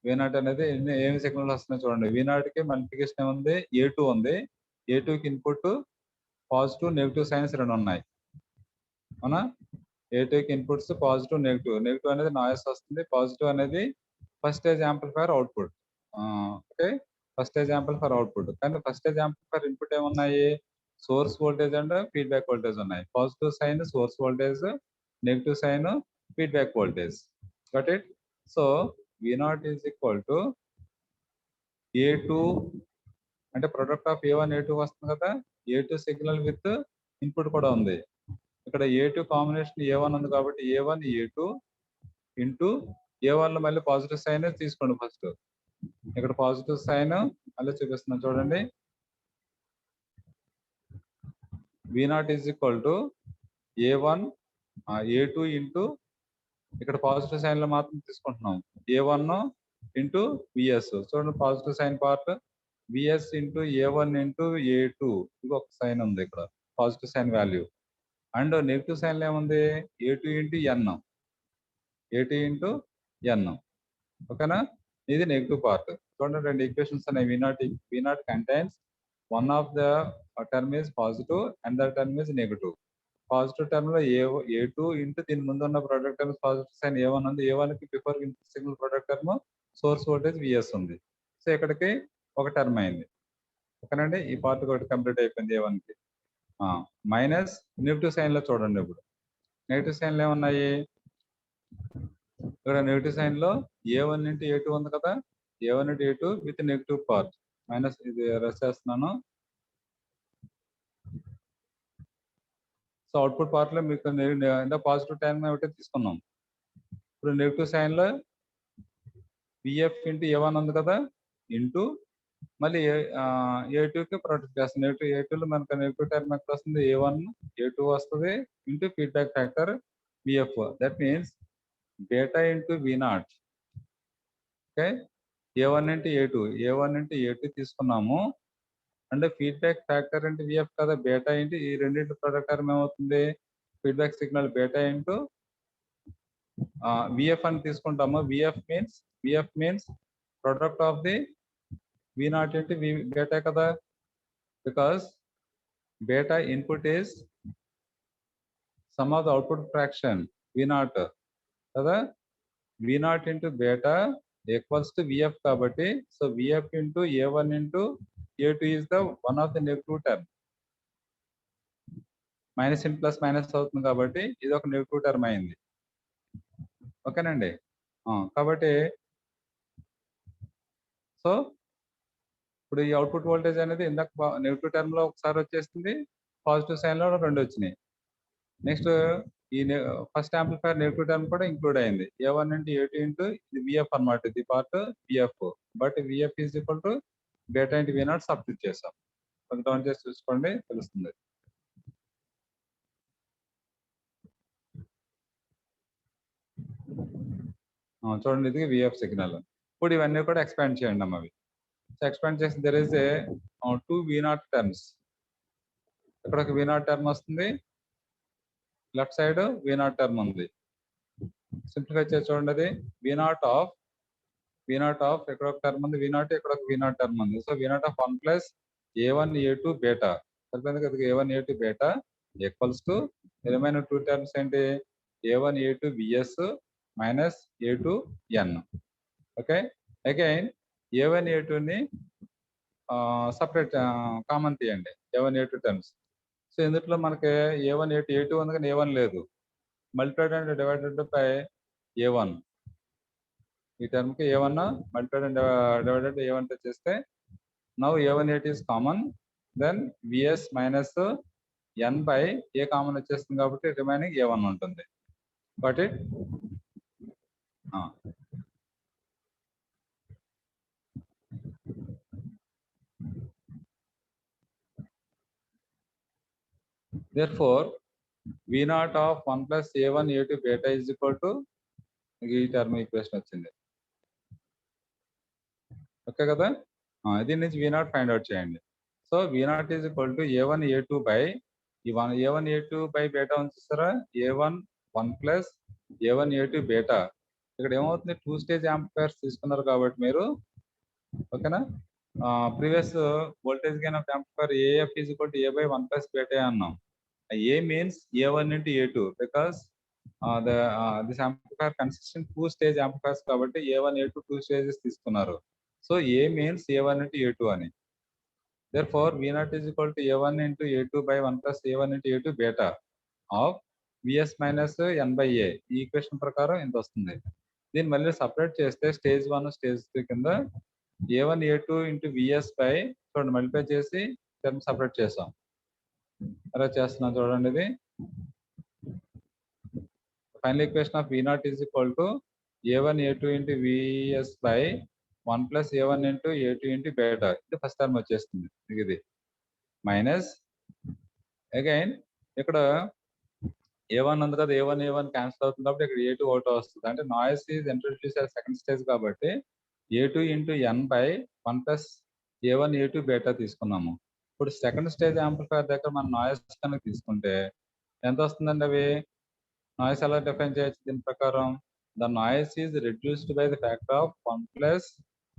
V0 అనేది ఏమి సిగ్నల్ వస్తున్నాయి చూడండి. V0 కి మల్టిప్లికేషన్ ఏముంది, A2 ఉంది. A2 కి ఇన్పుట్ పాజిటివ్ నెగిటివ్ సైన్స్ రెండు ఉన్నాయి, అవునా. A2 కి ఇన్పుట్స్ పాజిటివ్ నెగిటివ్. నెగిటివ్ అనేది నాయిస్ వస్తుంది, పాజిటివ్ అనేది first stage amplifier output. Okay, first stage amplifier output. కానీ ఫస్ట్ స్టేజ్ యాంప్లిఫైయర్ ఇన్పుట్ ఏమున్నాయి, source voltage and feedback voltage ఉన్నాయి. Positive sign source voltage, negative sign feedback voltage. Got it. So V0 is equal to A2 అంటే product of A1 A2 వస్తుంది కదా. A2 signal with input కూడా ఉంది. ఇక్కడ A2 combination A1 ఉంది కాబట్టి A1 A2 into A1 లో మళ్ళీ పాజిటివ్ సైన్ తీసుకోండి ఫస్ట్. ఇక్కడ పాజిటివ్ సైన్ మళ్ళీ చూపిస్తున్నాను చూడండి. V0 is equal to A1 A2 into ఇక్కడ పాజిటివ్ సైన్ లో మాత్రం తీసుకుంటున్నాం A1 ఇంటూ VS. చూడండి positive sign part VS into A1 into A2, ఇది ఒక సైన్ ఉంది ఇక్కడ positive sign value. And negative sign లో ఏముంది, A2 into N, A2 into N. ఓకేనా, ఇది నెగిటివ్ పార్ట్. చూడండి రెండు ఈక్వేషన్స్ ఉన్నాయి. V0 contains one of the term is positive and the term is negative. Positive term లో A2 ఇంటూ దీని ముందు ఉన్న product term positive sign A1 ఉంది. A1 కి before signal product term source voltage VS ఉంది. So ఇక్కడికి ఒక term అయింది. ఓకేనండి, ఈ పార్ట్ ఒకటి కంప్లీట్ అయిపోయింది A1 కి. మైనస్ నెగిటివ్ సైన్ లో చూడండి. ఇప్పుడు నెగిటివ్ సైన్ లో ఏమున్నాయి, ఇక్కడ నెగిటివ్ సైన్ లో A1 ఇంటూ A2 ఉంది కదా. A1 into A2 with negative part minus, ఇది రస్ చేస్తున్నాను. సో అవుట్పుట్ పార్ట్ లో మీకు పాజిటివ్ టైం ఒకటి తీసుకున్నాం. ఇప్పుడు నెగిటివ్ సైన్ లో VF ఇంటూ A1 ఉంది కదా, ఇంటూ మళ్ళీ A2 కి ప్రొటెక్ట్ చేస్తుంది. నెగిటివ్ A2 లో మనకు నెగిటివ్ టర్మ్ ఎక్కడ వస్తుంది, A1 A2 వస్తుంది into feedback factor VF. That means beta into V0. Okay, A1 into A1 into A2 తీసుకున్నాము. అంటే ఫీడ్బ్యాక్ ఫ్యాక్టర్ ఇంటూ VF కదా, బీటా ఇంటూ ఈ రెండింటి ప్రొడక్ట్ టర్మ్ ఏమవుతుంది, feedback signal beta into VF అని తీసుకుంటాము. VF means product of the V0 into beta కదా, because beta input is sum of the output fraction V0 కదా. V0 into beta equals to VF కాబట్టి, సో VF into A1 into A2 is the one of the negative term. Minus in plus minus అవుతుంది కాబట్టి ఇది ఒక negative term అయింది. ఓకేనండి, కాబట్టి సో ఇప్పుడు ఈ అవుట్పుట్ వోల్టేజ్ అనేది ఇందాక నెగిటివ్ టర్మ్ లో ఒకసారి వచ్చేసింది, పాజిటివ్ సైన్ లో రెండు వచ్చినాయి. నెక్స్ట్ ఈ ఫస్ట్ యాంప్లిఫైయర్ నెగిటివ్ టర్మ్ కూడా ఇంక్లూడ్ అయింది. A1 ఇంటూ A2 ఇంటూ ఇది VF అన్నమాట, ఇది part VF. But VF is equal to beta into V0 substitute చేసాం. కొంచెం డౌన్ చేసి చూసుకోండి తెలుస్తుంది. చూడండి ఇది VF సిగ్నల్. ఇప్పుడు ఇవన్నీ కూడా ఎక్స్పాండ్ చేయండి అవి. సో ఎక్స్పాండ్ చేసి there is a 2 V0 terms. ఇక్కడ ఒక V0 టర్మ్ వస్తుంది, లెఫ్ట్ సైడ్ V0 టర్మ్ ఉంది. సింప్లిఫై చేసి చూడండి, అది V0 ఆఫ్ ఇక్కడ ఒక టర్మ్ ఉంది V0, ఇక్కడ ఒక V0 టర్మ్ ఉంది. So V0 of 1 plus A1 A2 beta సరిపోయింది కదా. A1 A2 beta equals to ఏమైనా 2 టర్మ్స్ ఏంటి, A1 A2 VS minus A2 N. Okay, again A1 A2 ని సపరేట్ కామన్ తీయండి, A1 A2 టర్మ్స్. సో ఇందులో మనకి A1 A2 ఉంది కానీ A1 లేదు. Multiplied and divided by A1. ఈ టర్మ్కి A1 multiplied and divided by A1 చేస్తే now A1 A2 is common, then VS minus n by A common వచ్చేస్తుంది కాబట్టి రిమైనింగ్ A1 ఉంటుంది. But it therefore V0 of 1 plus A1 A2 beta is equal to ఈ term equation వచ్చింది. Okay కదా, దీని నుంచి V0 find out చేయండి. So V0 is equal to A1 A2 by ఈ A1 A2 by beta ఉంచుతారా, A1 1 plus A1 A2 బేటా. ఇక్కడ ఏమవుతుంది, 2 stage amplifiers తీసుకున్నారు కాబట్టి మీరు, ఓకేనా, previous voltage gain of amplifier AF is equal to A by 1 plus beta అన్నాం. A means A1 into A2 because this amplifier consists in 2 stage amplifiers కాబట్టి A1 A2 2 stages తీసుకున్నారు. So A means A1 into A2 అని. Therefore V0 is equal to A1 into A2 by 1 plus A1 into A2 beta of VS minus n by A. ఈ equation ప్రకారం ఇంత వస్తుంది. దీన్ని మళ్ళీ separate చేస్తే stage 1 stage 2 కింద A1 A2 into VS by చూడండి మల్టిప్లై చేసి టర్మ్ సపరేట్ చేసాం. అలా చేస్తున్నాం చూడండి. ఇది final equation of V0 is equal to A1 A2 into VS by 1 plus A1 into A2 into beta. ఇది ఫస్ట్ టర్మ్ వచ్చేస్తుంది. ఇది మైనస్ అగైన్ ఇక్కడ A1 ఉంది కదా, A1 క్యాన్సిల్ అవుతుంది కాబట్టి ఇక్కడ A2 అవుట్ వస్తుంది. అంటే noise is introduce at second stage కాబట్టి A2 into n by 1 plus A1 A2 బేటా తీసుకున్నాము. ఇప్పుడు సెకండ్ స్టేజ్ యాంప్లిఫైర్ దగ్గర మనం నాయిస్ కనుక తీసుకుంటే ఎంత వస్తుందండి? అవి నాయిస్ ఎలా డిఫైన్ చేయొచ్చు దీని ప్రకారం, the noise is reduced by the factor of 1 plus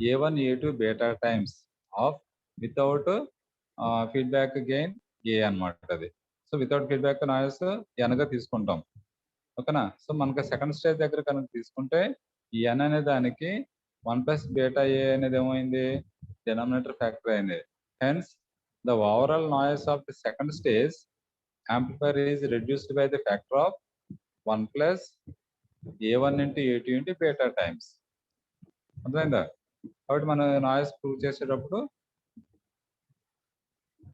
A1 A2 beta times of without feedback gain A అన్నమాట అది. సో వితౌట్ ఫీడ్బ్యాక్ నాయిస్ ఎన్గా తీసుకుంటాం, ఓకేనా. సో మనకి సెకండ్ స్టేజ్ దగ్గర కనుక తీసుకుంటే ఈ ఎన్ అనే దానికి 1 ప్లస్ బేటా A అనేది ఏమైంది, డినామినేటర్ ఫ్యాక్టర్ అయింది. Hence the overall noise of the second stage amplifier is reduced by the factor of 1 plus A1 into A2 into beta times. అర్థమైందా? కాబట్టి మనం నాయిస్ ప్రూవ్ చేసేటప్పుడు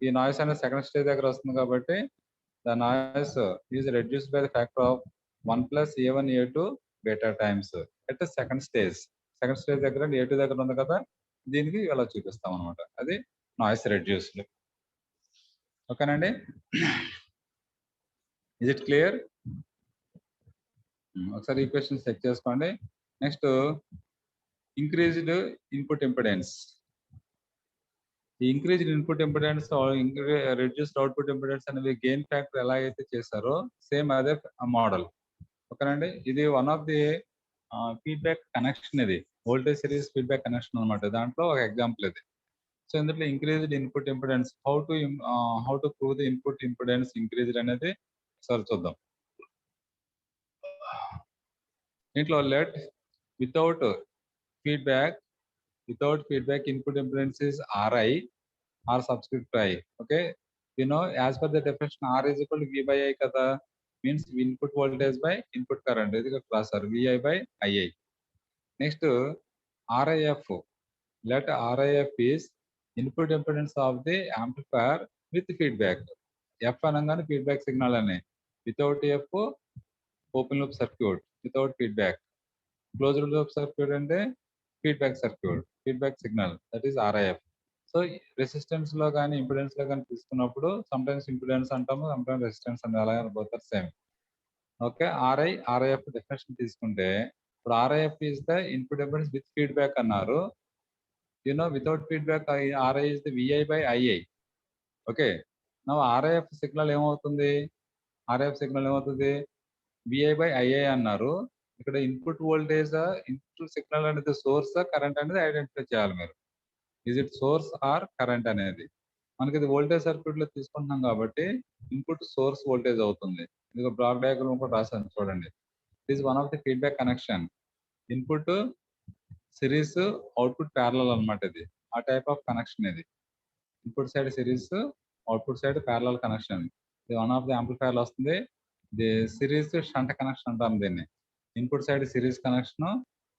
ఈ నాయిస్ అనేది సెకండ్ స్టేజ్ దగ్గర వస్తుంది కాబట్టి the noise is reduced by the factor of 1 plus A1 A2 beta times at the second stage దగ్గర A2 దగ్గర ఉంది కదా, దీనికి ఇలా చూపిస్తాం అనమాట. అది నాయిస్ రెడ్యూస్డ్. ఓకేనండి, ఇజ్ ఇట్ క్లియర్? ఒకసారి ఈక్వేషన్ చెక్ చేసుకోండి. Next increased input impedance. ఈ increased input impedance reduced output impedance అనేవి గెయిన్ ఫ్యాక్టర్ ఎలా అయితే చేశారో సేమ్ అదే మోడల్. ఓకేనండి, ఇది one of the feedback connection, ఇది వోల్టేజ్ సిరీస్ ఫీడ్బ్యాక్ కనెక్షన్ అనమాట. దాంట్లో ఒక ఎగ్జాంపుల్ ఇది. సో ఇందులో increased input impedance how to prove the input impedance increased అనేది ఒకసారి చూద్దాం. దీంట్లో let without feedback input impedance is Ri or subscript I. Okay, you know, as per the definition R is equal to V by I kada, means input voltage by input current. This is a class or VI by II. Next RIF, let RIF is input impedance of the amplifier with feedback. F anangane feedback signal ane, without F open loop circuit, without feedback closed loop circuit ante feedback signal, that is RIF. So resistance లో కానీ impedance లో కానీ తీసుకున్నప్పుడు sometimes impedance అంటాము, sometimes resistance అంటే అలాగే both are same. Okay, RIF definition తీసుకుంటే ఇప్పుడు RIF is the input impedance with feedback అన్నారు. You know without feedback RI is the VI by II. Okay, now RIF signal ఏమవుతుంది, VI by II అన్నారు. ఇక్కడ input voltage input signal అనేది source current అనేది identify చేయాలి మీరు. Is it source or current అనేది. మనకి ఇది వోల్టేజ్ సర్క్యూట్ లో తీసుకుంటున్నాం కాబట్టి ఇన్పుట్ సోర్స్ వోల్టేజ్ అవుతుంది. ఇది బ్లాక్ డయాగ్రామ్ కూడా రాశాను చూడండి. It is one of the feedback connection. Input series, output parallel అనమాట. ఇది ఆ టైప్ ఆఫ్ కనెక్షన్. ఇది input side series, output side parallel connection. ఇది వన్ ఆఫ్ ది యాంప్లిఫైర్లు వస్తుంది. ఇది సిరీస్ షంట్ కనెక్షన్ అంటాం దీన్ని. Input side series connection,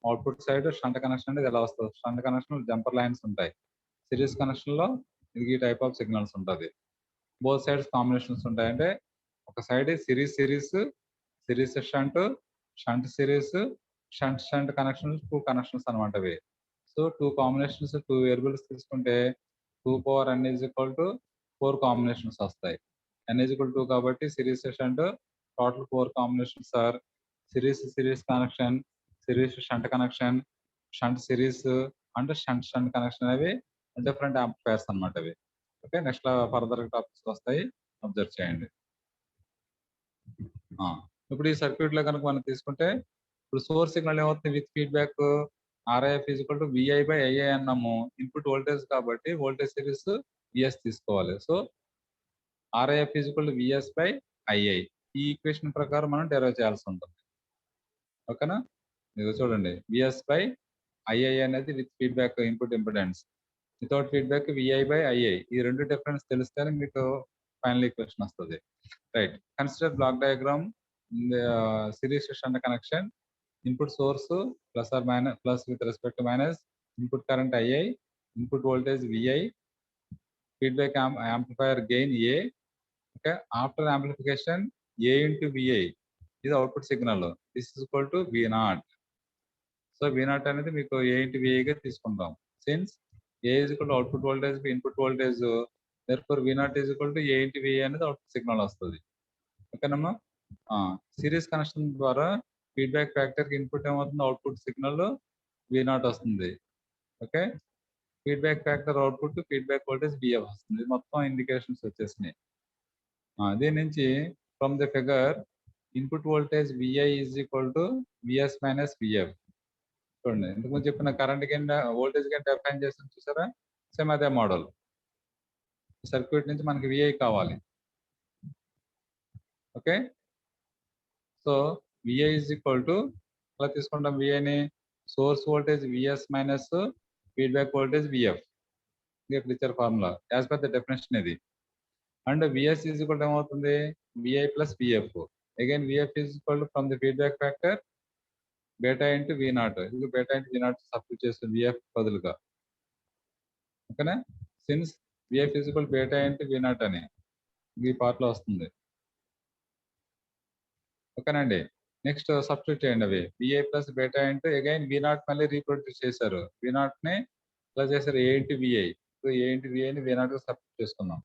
output side shunt connection అనేది ఇలా వస్తుంది. షంట్ కనెక్షన్ జంపర్ లైన్స్ ఉంటాయి. సిరీస్ కనెక్షన్ లో ఇది ఈ టైప్ ఆఫ్ సిగ్నల్స్ ఉంటుంది. బోత్ సైడ్స్ కాంబినేషన్స్ ఉంటాయి. అంటే ఒక side series shunt, shunt series, shunt connections, 2 connections అనమాట ఇవి. సో 2 కాంబినేషన్స్, 2 వేరియబుల్స్ తీసుకుంటే 2 power n is equal to 4 combinations వస్తాయి. n ఈజ్ ఈక్వల్ 2 కాబట్టి series shunt total 4 combinations or series connection, series shunt connection, shunt series and shunt connection అనేవి different amplifiers అనమాట ఇవి. Okay, next further topics వస్తాయి, observe చేయండి. ఇప్పుడు ఈ circuit లో కనుక మనం తీసుకుంటే ఇప్పుడు సోర్స్ సిగ్నల్ ఏమవుతుంది with feedback RIF is equal to VI/II అన్నాము. ఇన్పుట్ వోల్టేజ్ కాబట్టి వోల్టేజ్ సిరీస్ VS తీసుకోవాలి. So RIF is equal to VS/II. ఈ ఈక్వేషన్ ప్రకారం మనం డెరైవ్ చేయాల్సి ఉంటుంది. ఓకేనా, ఇది చూడండి, VS/II అనేది with feedback input impedance, without feedback VI/II. ఈ రెండు డిఫరెన్స్ తెలిస్తేనే మీకు ఫైనల్ ఈక్వేషన్ వస్తుంది. Right, consider block diagram series shunt connection. Input source plus or minus, plus with respect to minus, input current II, input voltage VI, feedback amplifier gain A. Okay, after amplification A into VI ఇది output signal. This is equal to V0. So V0 అనేది మీకు A into VI గా తీసుకుంటాం. Since A is equal to output voltage, input voltage, therefore V0 is equal to A into VI అనేది output signal వస్తుంది. ఓకేనమ్మా, series connection ద్వారా feedback factor input ఏమవుతుంది, output signal V0 వస్తుంది. Okay, feedback factor output feedback voltage VF వస్తుంది. మొత్తం indications వచ్చేసినాయి. దీని నుంచి from the figure input voltage VI is equal to VS minus VF. చూడండి, ఇంతకుముందు చెప్పిన current gain voltage gain define చేస్తాం చూసారా, సేమ్ అదే మోడల్. సర్క్యూట్ నుంచి మనకి VI కావాలి. Okay, so VI is equal to అలా తీసుకుంటాం, VIని source voltage VS minus feedback voltage VF. ఇక్కడ ఇచ్చారు formula as per the definition ఇది. అండ్ VS ఈజ్ ఈక్వల్ ఏమవుతుంది, VI plus VF. Again VF is equal to from the feedback factor beta into V0. ఇది beta into V0 substitute చేస్తుంది VF బదులుగా. ఓకేనా, since VF is equal beta into V0 అని ఈ part లో వస్తుంది. ఓకేనండి, నెక్స్ట్ సబ్స్టిట్యూట్ చేయండి అవి VI plus beta into again V0 మళ్ళీ రీప్రొడ్యూస్ చేశారు. V0 ని ఇలా చేశారు A into VI. So A into VIని V0 సబ్స్టిట్యూట్ చేసుకున్నాం.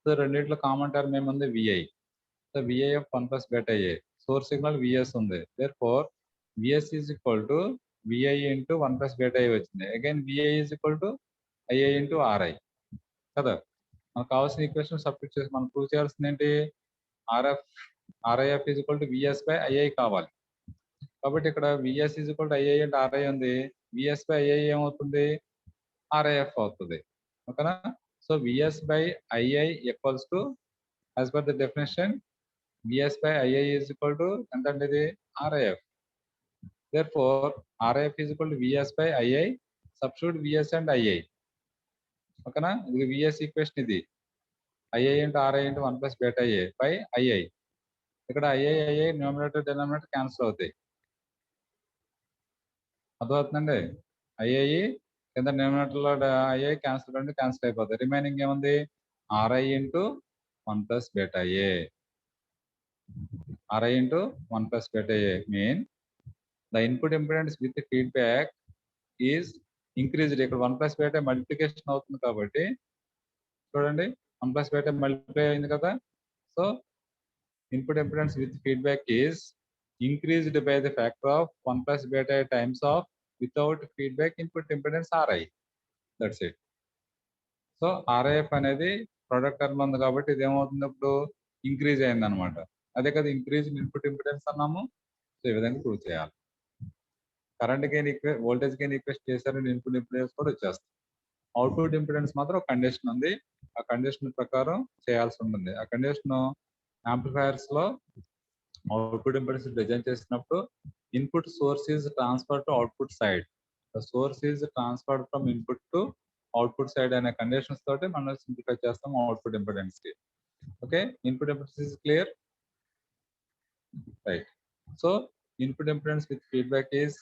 సో రెండింటిలో కామన్ టర్మ్ ఏముంది, VI. So VI of 1 plus beta A. Source signal VS ఉంది. therefore VS is equal to VI into 1 plus beta A వచ్చింది. Again VI is equal to II into RI కదా. మనకు కావాల్సిన equation substitute చేసి మనం prove చేయాల్సింది ఏంటి, RIF is equal to VS/II కావాలి. కాబట్టి ఇక్కడ VS is equal to II and RI ఉంది. VS/II ఏమవుతుంది, RIF అవుతుంది. ఓకేనా, so VS/II equals to as per the definition VS/II is equal to ఎంత అంటే ఇది RIF. therefore RIF is equal to VS/II. substitute VS and II. ఓకేనా, ఇది VS equation, ఇది II into RI into 1 plus beta A by II. ఇక్కడ II numerator denominator cancel అవుతాయి. అర్థమవుతుందండి, II కింద న్యూమరేటర్ లో II క్యాన్సిల్ అయిపోతాయి. రిమైనింగ్ ఏముంది, RI into 1 plus beta A. RI into 1 plus beta A mean the input impedance with the feedback is increased. ఇక్కడ 1 plus beta multiplication అవుతుంది కాబట్టి చూడండి 1 plus beta మల్టిప్లై అయింది కదా. So input impedance with feedback is increased by the factor of 1 plus beta times of without feedback input impedance RI. That's it. So RIF అనేది product term ఉంది కాబట్టి ఇది ఏమవుతుంది, ఇప్పుడు ఇంక్రీజ్ అయింది అనమాట. అదే కదా ఇంక్రీజ్ ఇన్పుట్ ఇంపిడెన్స్ అన్నాము. సో ఈ విధంగా ప్రూవ్ చేయాలి. Current gain voltage gain equation చేశారని ఇన్పుట్ ఇంపిడెన్స్ కూడా వచ్చేస్తుంది. అవుట్పుట్ ఇంపిడెన్స్ మాత్రం ఒక కండిషన్ ఉంది, ఆ కండిషన్ ప్రకారం చేయాల్సి ఉంటుంది. ఆ కండిషన్ యాంప్లిఫైయర్స్ లో అవుట్పుట్ ఇంపిడెన్స్ డిజైన్ చేసినప్పుడు input source is transfer to output side, the source is transferred from input to output side అనే కండిషన్స్ తోటి మనం సింప్లిఫై చేస్తాం అవుట్పుట్ ఇంపిడెన్స్ కి. Okay, input impedance is clear, right? So input impedance with feedback is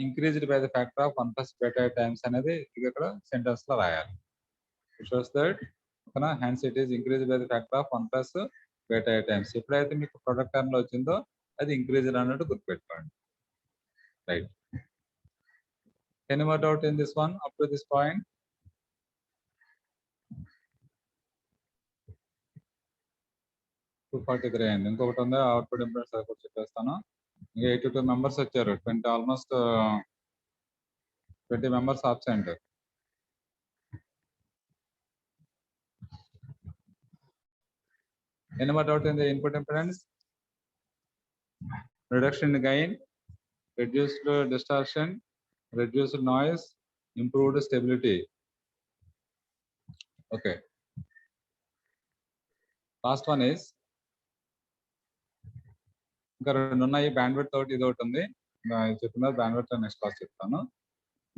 increased by the factor of 1 plus beta times అనేది ఇక్కడ sentence లో రాయాలి. It shows that hence it is increased by the factor of 1 plus beta times. ఎప్పుడైతే మీకు product term లో వచ్చిందో అది increased అన్నట్టు గుర్తుపెట్టుకోండి, right? Any more doubt in this one up to this point? అండి. ఇంకొకటి ఉంది, అవుట్పుట్ ఇంపెడెన్స్ అది కూడా చెప్పేస్తాను. ఇంకా 82 మెంబర్స్ వచ్చారు, 20 almost 20 members absent. Any more doubt in the input impedance? Reduction in gain, reduced distortion, reduced noise, improved stability. Okay. Last one is ఇంకా రెండు ఉన్నాయి, బ్యాండ్విడ్త్ తోటి ఇది ఒకటి ఉంది. చెప్తున్నా బ్యాండ్విడ్త్ నెక్స్ట్ క్లాస్ చెప్తాను.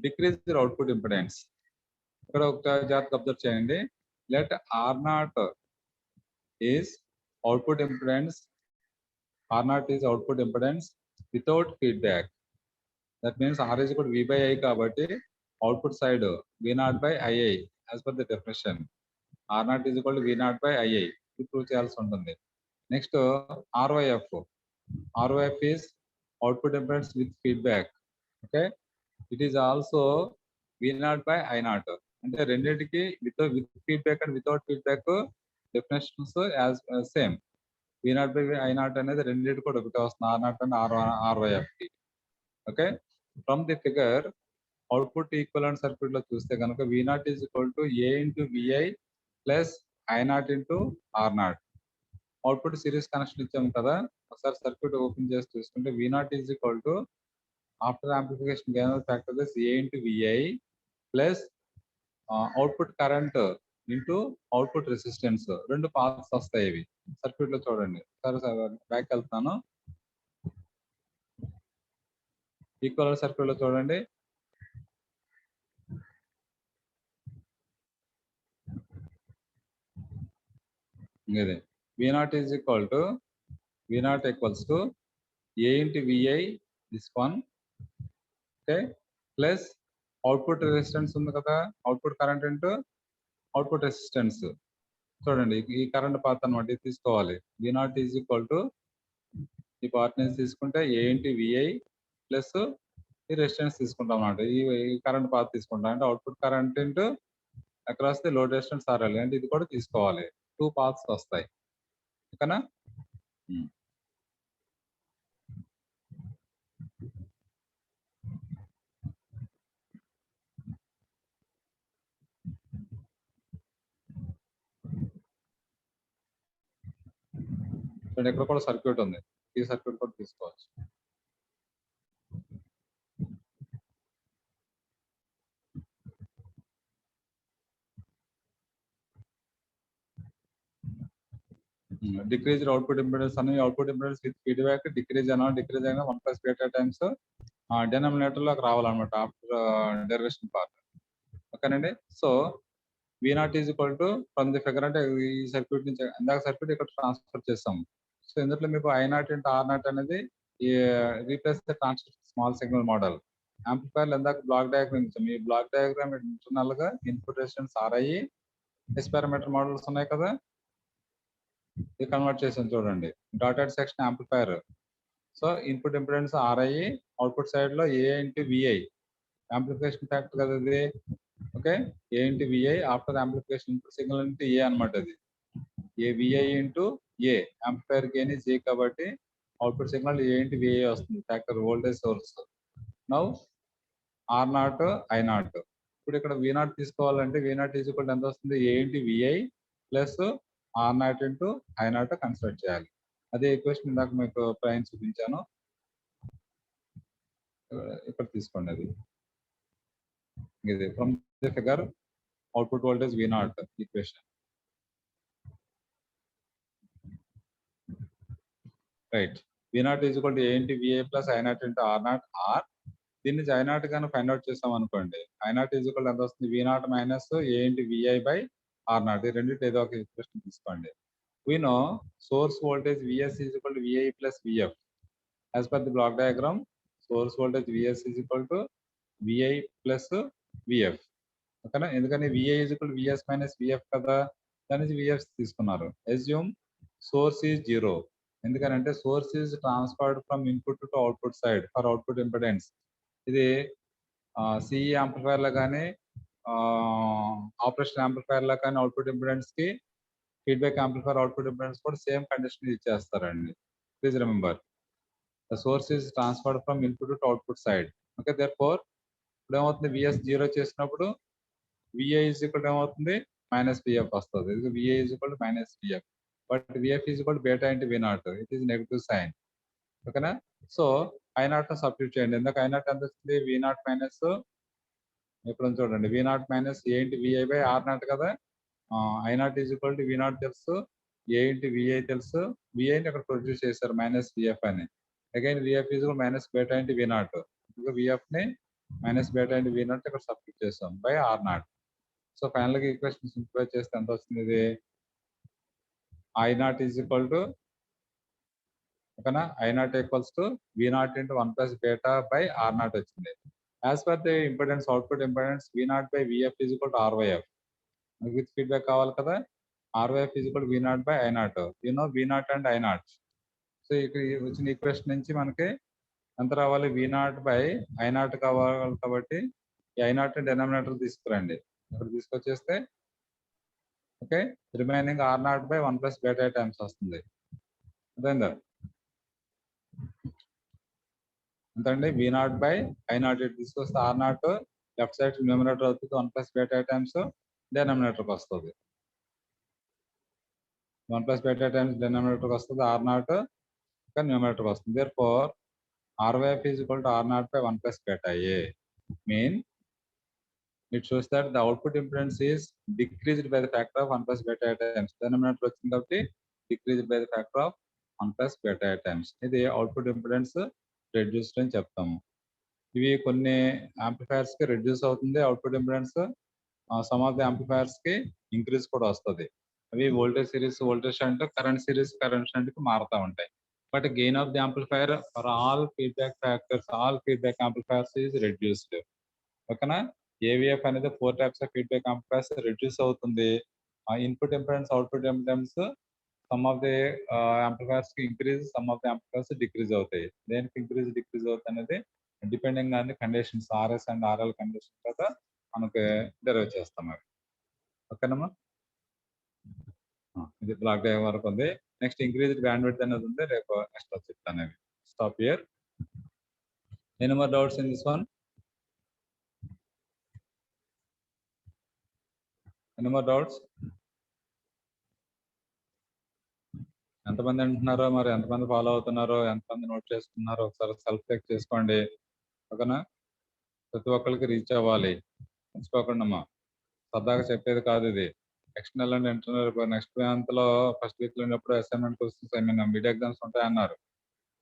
Decrease output impedance. ఇక్కడ ఒక జాగ్రత్త అబ్జర్వ్ చేయండి. Let R0 is output impedance. R0 is output impedance without feedback. That means R is equal to V by I కాబట్టి output side V0 by II as per the definition. R0 is equal to V0 by II. ఇది prove చేయాల్సి ఉంటుంది. Next RYF. RYF is output impedance with feedback. Okay. It is also V0 by I0. అంటే రెండింటికి with feedback and without feedback definitions as same. V0 by I0 అనేది రెండింటి కూడా ఒకటే వస్తుంది, R0 and RYF. Okay. From the figure, output equivalent circuit లో చూస్తే కనుక V0 is equal to A into VI plus I0 into R0. Output series connection ఇచ్చాము కదా, ఒకసారి సర్క్యూట్ ఓపెన్ చేసి చూసుకుంటే V0 is equal to after amplification gain factor is A into VI plus output current into output resistance. రెండు paths వస్తాయి ఇవి circuit లో చూడండి. సరే బ్యాక్ వెళ్తాను. ఈక్వల్ సర్క్యూట్ లో చూడండి. ఇది V0 is equal to V0 equals to A into VI this one. Okay, plus output resistance ఉంది కదా, output current into output resistance. చూడండి ఈ కరెంట్ పాత్ అనమాట, ఇది తీసుకోవాలి. V0 is equal to ఈ పార్ట్ నుంచి తీసుకుంటే A into VI ప్లస్ ఈ రెసిస్టెన్స్ తీసుకుంటాం అన్నమాట. ఈ కరెంట్ పాత్ తీసుకుంటాం అంటే output current into across the load resistance RL అంటే ఇది కూడా తీసుకోవాలి. 2 పాత్స్ వస్తాయి, ఓకేనా? ఇక్కడ కూడా సర్క్యూట్ ఉంది, ఈ సర్క్యూట్ కూడా తీసుకోవచ్చు. డిక్రీజ్ అవుట్పుట్ ఇంపెడెన్స్ అని, output impedance with feedback decrease అయినా 1 plus beta times డినామినేటర్ లోకి రావాలన్నమాట ఆఫ్టర్ డెరివేషన్ పార్ట్. ఓకేనండి. So V0 is equal to from the figure అంటే ఈ సర్క్యూట్ నుంచి ఇందాక సర్క్యూట్ ఇక్కడ ట్రాన్స్ఫర్ చేస్తాము. సో ఇందులో మీకు I0 into R0 అనేది replace the transfer small signal model. Amplifier ఇందాక బ్లాక్ డయాగ్రామ్ ఇచ్చాము. ఈ బ్లాక్ డయాగ్రామ్ ఇంటర్నల్ గా input resistance RI, S parameter models ఉన్నాయి కదా, ఇది కన్వర్ట్ చేసాను చూడండి. Dotted section amplifier. So input impedance RI, output side లో A into VI amplification factor కదా ఇది. Okay, A into VI after amplification input signal into A అనమాట. అది A VI into A, amplifier gain is A కాబట్టి output signal A into VI వస్తుంది factor voltage source. Now R0 I0. ఇప్పుడు ఇక్కడ V0 తీసుకోవాలంటే V0 is equal to ఎంత వస్తుంది, A into VI plus R0 into I0 consider చేయాలి. అదే equation ఇందాక మీకు ప్రైన్ చూపించాను, ఇక్కడ తీసుకోండి. అది ఇది from the figure output voltage V0 equation, right. V0 is equal to A into VI plus I0 into R0 R. దీన్ని I0 కానీ ఫైండ్ అవుట్ చేస్తాం అనుకోండి, I0 is equal to ఎంత వస్తుంది, V0 minus A into VI by R naught. ఈ రెండింటి ఏదో ఒక ఈక్వేషన్ తీసుకోండి. We know source voltage Vs is equal to Vi plus Vf. As per the block diagram, source voltage Vs is equal to Vi plus Vf. ఓకేనా? ఎందుకని Vi is equal to Vs minus Vf కదా, దాని నుంచి Vf తీసుకున్నారు. Assume source is 0. ఎందుకనంటే source is transferred from input to output side for output impedance. ఇది CE amplifier లో కానీ ఆపరేషన్ యాంప్లిఫైర్ లో కానీ అవుట్పుట్ ఇంపిడెన్స్ కి ఫీడ్బ్యాక్ యాంప్లిఫైర్ అవుట్పుట్ ఇంపిడెన్స్ కూడా సేమ్ కండిషన్ ఇచ్చేస్తారండి. Please remember the source is transferred from input to output side. Okay, therefore ఇప్పుడు ఏమవుతుంది, విఎస్ 0 చేసినప్పుడు విఐ ఈజ్ ఈక్వల్ ఏమవుతుంది, మైనస్ విఎఫ్ వస్తుంది. ఇది VI is equal minus VF, but VF is equal beta into V naught, it is negative sign. ఓకేనా? So I not substitute చేయండి. ఎందుకు I not ఎంత వస్తుంది, వి నాట్ మైనస్, ఇప్పుడు చూడండి, వి not minus A into VI by R naught కదా. I naught is equal to V naught తెలుసు, A into VI తెలుసు, విఐని అక్కడ ప్రొడ్యూస్ చేశారు మైనస్ విఎఫ్ అని. Again VF is minus beta into V naught, VF ని minus beta into V naught ఇక్కడ substitute చేస్తాం by R naught. So final గా ఈక్వేషన్ సింప్లిఫై చేస్తే ఎంత వస్తుంది, ఇది I naught is equal to, ఓకేనా, I naught equals to V naught into 1 plus beta by R naught వచ్చింది. As per the impedance, output impedance V naught by VF is equal to RYF. With feedback కావాలి కదా, RYF is equal V naught by I naught. You know V naught and I naught. So ఇక్కడ వచ్చిన equation నుంచి మనకి ఎంత రావాలి, V naught by I naught కావాలి. కాబట్టి ఈ ఐ నాట్ డెనామినేటర్ తీసుకురండి, ఇక్కడ తీసుకొచ్చేస్తే okay, remaining R naught by 1 plus beta times వస్తుంది. అదేందా ఎంతండి, V naught by I naught ఇటు తీసుకొస్తే R naught left side numerator అవుతుంది, 1 ప్లస్ బేటా టైమ్స్ డెనామినేటర్కి వస్తుంది. 1 ప్లస్ బేటా టైమ్స్ డెనామినేటర్కి వస్తుంది, ఆర్ నాట్ న్యూమినేటర్కి వస్తుంది. Therefore RYF is equal to R naught by 1 plus beta A. Mean it shows that the output impedance is decreased by the factor of 1 plus beta times. Denominator వచ్చింది కాబట్టి decreased by the factor of 1 plus beta times. ఇది output impedance reduced అని చెప్తాము. ఇవి కొన్ని amplifiers కి reduce అవుతుంది output impedance, some of the amplifiers కి ఇంక్రీజ్ కూడా వస్తుంది. అవి voltage series voltage shunt, current series current shunt కి మారుతూ ఉంటాయి. But gain of the amplifier for all feedback factors, all feedback amplifiers is reduced. ఓకేనా? ఏవిఎఫ్ అనేది 4 types of feedback amplifiers reduce అవుతుంది. Input impedance, output impedance, some of the amplifiers కి increase, some of the amplifiers decrease అవుతాయి. దేనికి increase decrease అవుతుంది అనేది depending on the conditions, RS and RL condition కదా మనకి డెరైవ్ చేస్తాం అవి. ఓకేనమ్మా, ఇది బ్లాక్ డయాగ్రామ్ వరకు ఉంది. నెక్స్ట్ ఇంక్రీజ్డ్ బ్యాండ్విడ్త్ అనేది ఉంది, రేపు నెక్స్ట్ చెప్తాను. అవి stop here. Any more doubts in this one? Any more doubts? ఎంతమంది అంటున్నారో, మరి ఎంతమంది ఫాలో అవుతున్నారో, ఎంతమంది నోట్ చేసుకున్నారో ఒకసారి సెల్ఫ్ చెక్ చేసుకోండి. ఓకేనా? ప్రతి ఒక్కరికి రీచ్ అవ్వాలి, మర్చిపోకుండా అమ్మా. సరదాగా చెప్పేది కాదు ఇది. External and internal. Next month లో ఫస్ట్ వీక్ లో ఉన్నప్పుడు assignment questions, I mean mid exams ఉంటాయన్నారు.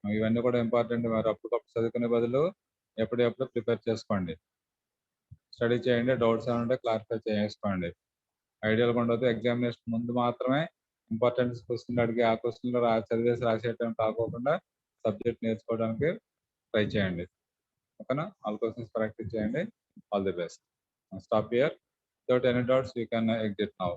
ఇవన్నీ కూడా ఇంపార్టెంట్. మరి అప్పటికప్పుడు చదువుకునే బదులు ఎప్పుడెప్పుడు ప్రిపేర్ చేసుకోండి, స్టడీ చేయండి. డౌట్స్ ఏమంటే క్లారిఫై చేసుకోండి. ఐడియాగా ఉండదు. ఎగ్జామినేషన్ ముందు మాత్రమే ఇంపార్టెంట్ క్వశ్చన్లు అడిగి ఆ క్వశ్చన్లు చదివేసి రాసేయటం కాకోకుండా సబ్జెక్ట్ నేర్చుకోవడానికి ట్రై చేయండి. ఓకేనా? ఆల్ క్వశ్చన్స్ ప్రాక్టీస్ చేయండి. All the best. Stop here. Without any doubts you can exit now.